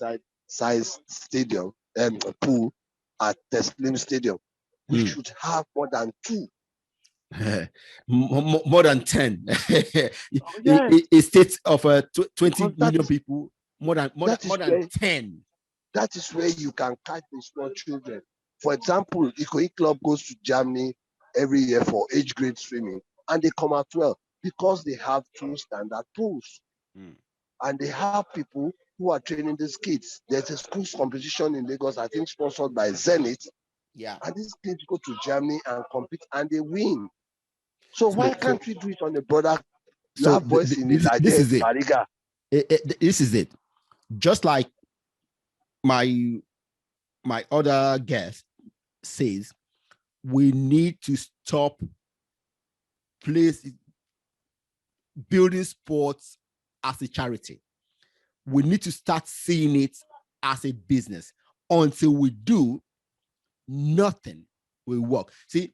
Speaker 3: size stadium and pool at Teslim Stadium. We should have more than 2.
Speaker 2: More than 10.
Speaker 3: Yes.
Speaker 2: A state of 20 million people, more than 10.
Speaker 3: That is where you can catch the small children. For example, Ekene Club goes to Germany every year for age grade swimming, and they come out well because they have 2 standard pools. And they have people who are training these kids. There's a schools competition in Lagos, I think sponsored by Zenith.
Speaker 2: Yeah.
Speaker 3: And these kids go to Germany and compete and they win. So why can't we do it on a broader? You have boys in Nigeria.
Speaker 2: This is it.
Speaker 3: Bariga.
Speaker 2: This is it. Just like my other guest says, we need to stop building sports as a charity. We need to start seeing it as a business. Until we do, nothing will work. See,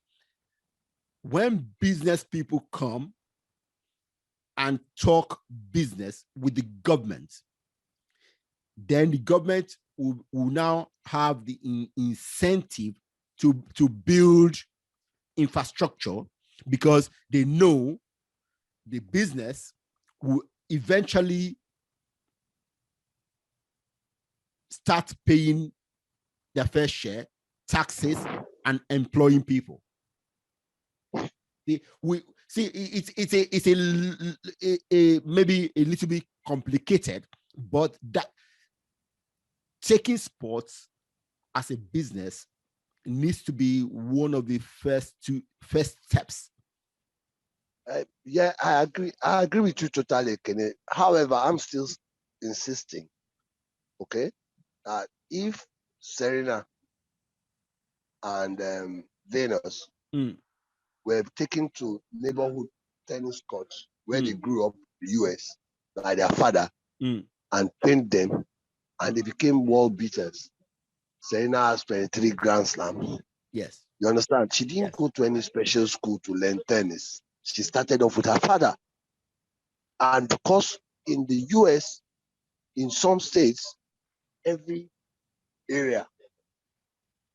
Speaker 2: when business people come and talk business with the government, then the government will now have the incentive to build infrastructure, because they know the business will eventually start paying their fair share, taxes, and employing people. It's a maybe a little bit complicated, but that taking sports as a business needs to be one of the first steps.
Speaker 3: Yeah, I agree. I agree with you totally, Ekene. However, I'm still insisting, okay, that if Serena and Venus were taken to neighborhood tennis courts where they grew up, the US, by their father, and trained them, and they became world beaters. Serena has 23 Grand Slams.
Speaker 2: Yes.
Speaker 3: You understand? She didn't go to any special school to learn tennis. She started off with her father. And because in the US, in some states, every area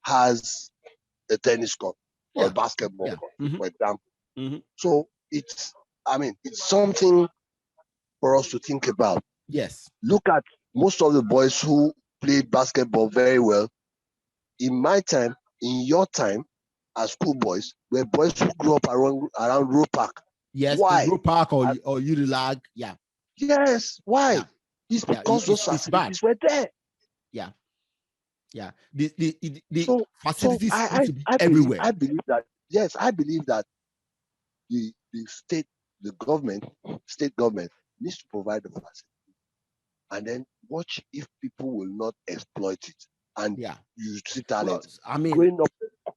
Speaker 3: has a tennis court or a basketball court, for example. So it's something for us to think about.
Speaker 2: Yes.
Speaker 3: Look at most of the boys who played basketball very well. In my time, in your time, as schoolboys, were boys who grew up around Roe Park.
Speaker 2: Yes,
Speaker 3: why?
Speaker 2: Roe Park or Unilag, yeah.
Speaker 3: Yes, why? It's because those facilities were there.
Speaker 2: Yeah. Yeah. The facilities need to be everywhere.
Speaker 3: I believe that, yes, I believe that the state government needs to provide the facility. And then watch if people will not exploit it. And you see talent. Well,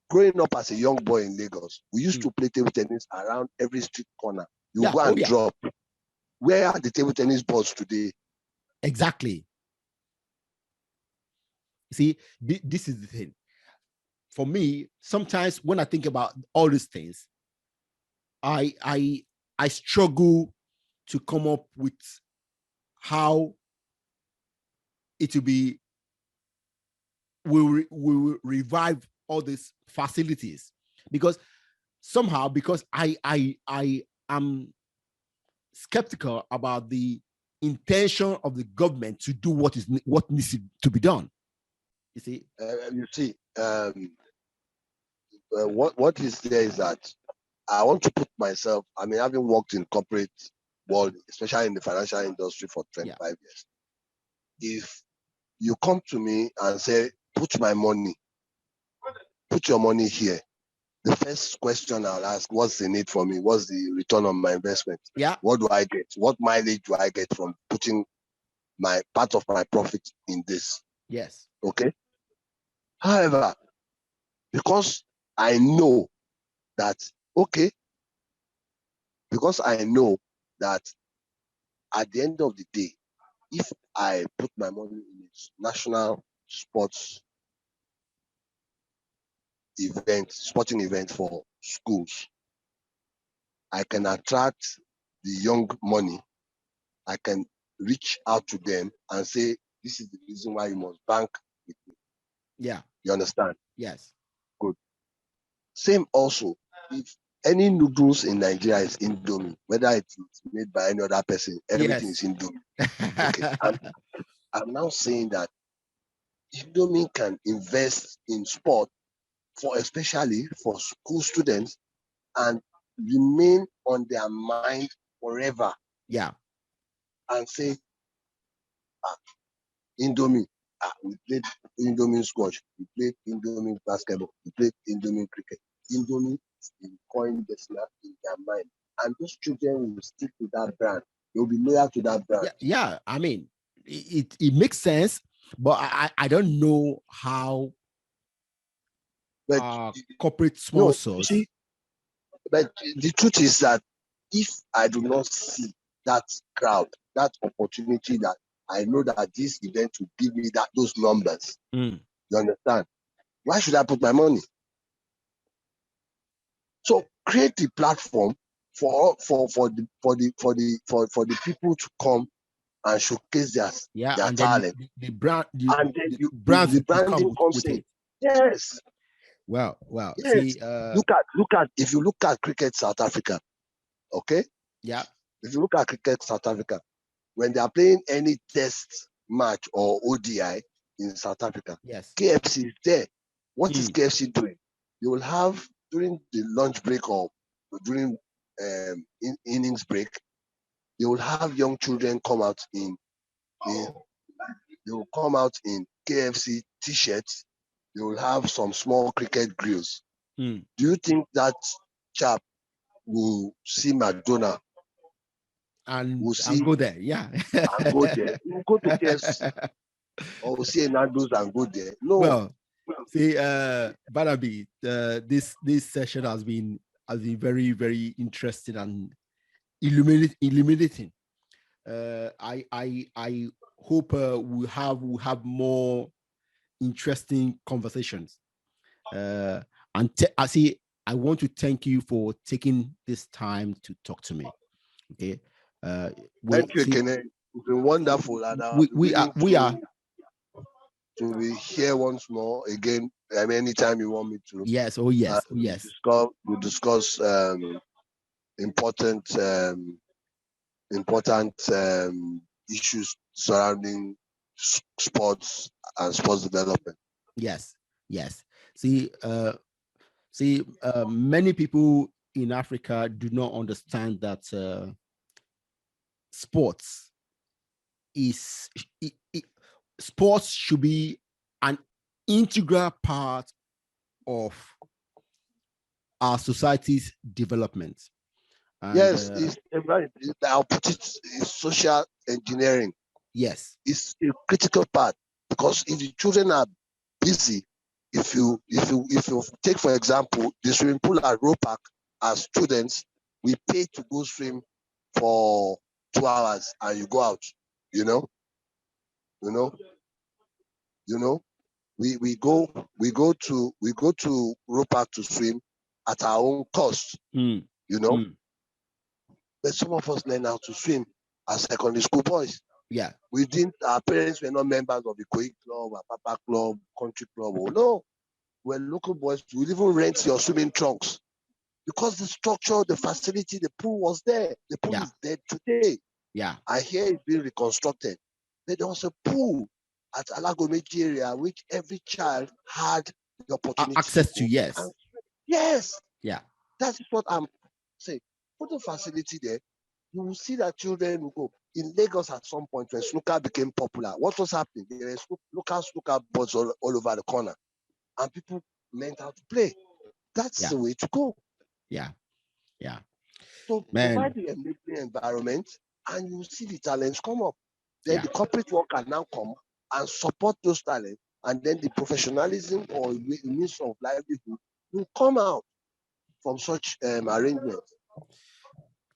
Speaker 3: growing up as a young boy in Lagos, we used to play table tennis around every street corner. You go and drop. Where are the table tennis balls today?
Speaker 2: Exactly. See, this is the thing. For me, sometimes when I think about all these things, I struggle to come up with how it will be. We will revive all these facilities, because somehow, because I am skeptical about the intention of the government to do what needs to be done. You see?
Speaker 3: What is there is that I want to put myself, I mean, having worked in corporate world, especially in the financial industry for 25 years, if you come to me and say, put your money here, the first question I'll ask, what's the need for me? What's the return on my investment?
Speaker 2: Yeah.
Speaker 3: What do I get? What mileage do I get from putting my part of my profit in this?
Speaker 2: Yes.
Speaker 3: Okay. However, because I know that at the end of the day, if I put my money in a national sporting event for schools, I can attract the young money. I can reach out to them and say, this is the reason why you must bank with me.
Speaker 2: Yeah.
Speaker 3: You understand?
Speaker 2: Yes.
Speaker 3: Good. Same also, if any noodles in Nigeria is Indomie, whether it's made by any other person, everything is Indomie. Okay. I'm now saying that Indomie can invest in sport especially for school students and remain on their mind forever.
Speaker 2: Yeah.
Speaker 3: And say, Indomie, we played Indomie squash, we played Indomie basketball, we played Indomie cricket. Indomie is the coin listener in their mind. And those children will stick to that brand. They'll be loyal to that brand.
Speaker 2: Yeah. I mean, it makes sense, but I don't know how corporate sponsors.
Speaker 3: But the truth is that if I do not see that crowd, that opportunity, that I know that this event will give me those numbers, you understand? Why should I put my money? So create the platform for the people to come and showcase their talent.
Speaker 2: The brand,
Speaker 3: the
Speaker 2: branding
Speaker 3: comes in. Yes.
Speaker 2: Well.
Speaker 3: Yes. See, if you look at cricket South Africa, okay?
Speaker 2: Yeah.
Speaker 3: If you look at cricket South Africa, when they are playing any test match or ODI in South Africa,
Speaker 2: yes,
Speaker 3: KFC is there. What is KFC doing? You will have during the lunch break or during innings break, they will have young children come out in KFC t-shirts. They will have some small cricket grills. Do you think that chap will see McDonald's
Speaker 2: and go there? Yeah,
Speaker 3: and go there. We'll go to KFC or see Nando's and go there. No.
Speaker 2: Well, see, Barnaby, this session has been very, very interesting and illuminating. I hope we'll have more interesting conversations. And I want to thank you for taking this time to talk to me. Okay.
Speaker 3: Thank you, Ekene. It's been wonderful, and we are to be here once more again. I mean, anytime you want me to.
Speaker 2: Yes. Oh yes.
Speaker 3: We discuss important issues surrounding sports and sports development.
Speaker 2: Yes. See, many people in Africa do not understand that sports should be an integral part of our society's development. And,
Speaker 3: yes, I'll put it, it's social engineering.
Speaker 2: Yes,
Speaker 3: it's a critical part, because if the children are busy, if you take, for example, the swimming pool at Roe Park, as students, we pay to go swim for 2 hours and you go out, we go to Roe Park to swim at our own cost, But some of us learn how to swim as secondary school boys.
Speaker 2: Yeah.
Speaker 3: Our parents were not members of the Koi Club, a Papa Club, Country Club. Oh, no. We're local boys. We even rent your swimming trunks. because the structure, the facility, the pool was there. The pool is dead today.
Speaker 2: Yeah.
Speaker 3: I hear it's being reconstructed. But there was a pool at Alagomeji area which every child had the opportunity
Speaker 2: access to. Yes.
Speaker 3: Yes.
Speaker 2: Yeah.
Speaker 3: That's what I'm saying. Put a facility there. You will see that children will go. In Lagos at some point when snooker became popular, what was happening? There were local snooker boards all over the corner. And people learned how to play. That's the way to go.
Speaker 2: Yeah. Yeah.
Speaker 3: So provide the enabling environment and you will see the talents come up. Then the corporate work can now come and support those talents. And then the professionalism or means of livelihood will come out from such arrangements.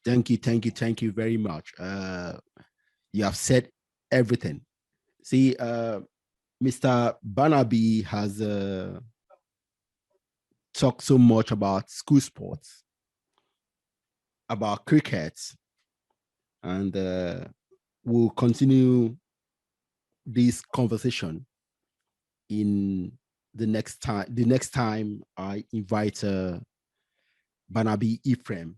Speaker 2: Thank you very much. You have said everything. See, Mr. Barnaby has talked so much about school sports, about cricket, and we'll continue this conversation in the next time. The next time I invite Barnaby Ephraim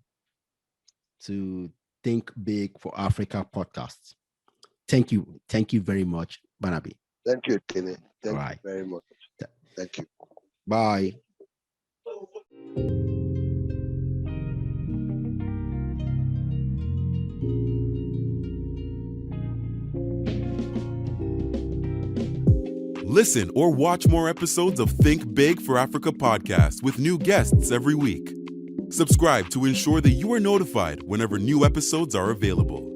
Speaker 2: to Think Big for Africa podcast. Thank you very much, Barnaby.
Speaker 3: Thank you, Ekene. Thank you very much. Thank you.
Speaker 2: Bye.
Speaker 1: Listen or watch more episodes of Think Big for Africa podcast with new guests every week. Subscribe to ensure that you are notified whenever new episodes are available.